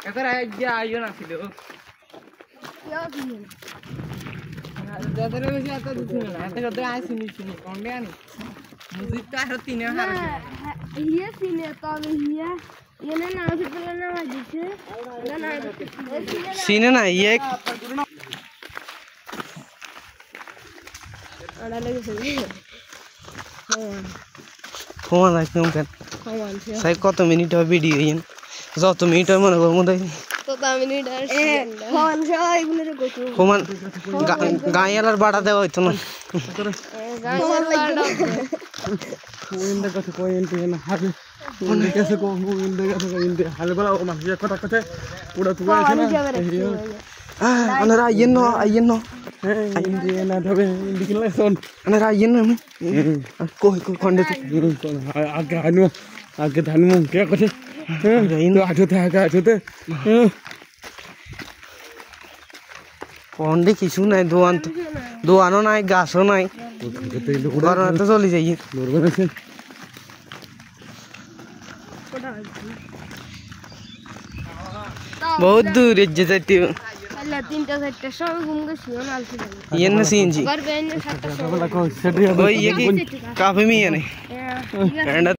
এত আইও না ছিল যাদের বেশি এত দিছিল না এত কত আইসিনি চিনি কোনটা আনি মুজিব তো আর তিনে হার ইয়ে সিনে তবে ইয়ে এনে না আসলে না দিছে না সিনে না ইয়ে আড়া লেগেছে ফোন রাখতে কেন সাই কত মিনিট হবে ভিডিও ইন যত মিনিট হয় মনে করব মধ্যে তো মিনিট আর ফোন সব এগুলো রে কইছো ফোন গায়ালার বাড়া দেওয়া হইতো না গায়ালার বাড়া কোইন্ডা কত কোইন্ডা না হাবে কোন কাছে কোইন্ডা কাছে কোইন্ডা হালে বলা ও মানুষ কথা কথা পুরো তুই আছে না আনারা আইয়েন ন ইন্ডিয়া না তবে ইন্ডিয়া লেসন আনারা আইয়েন না কই কোনডে আগে ধানমু কে কথা তো আঠোতে কোনডে কিছু নাই দোয়ানো নাই গাছও নাই গরমে তো চলে যাই बहुत दूर जाती तीनटा चारटा सब घूम के सियो नाल से ये न सीएनजी घर पे ने 7टा काफी में है नहीं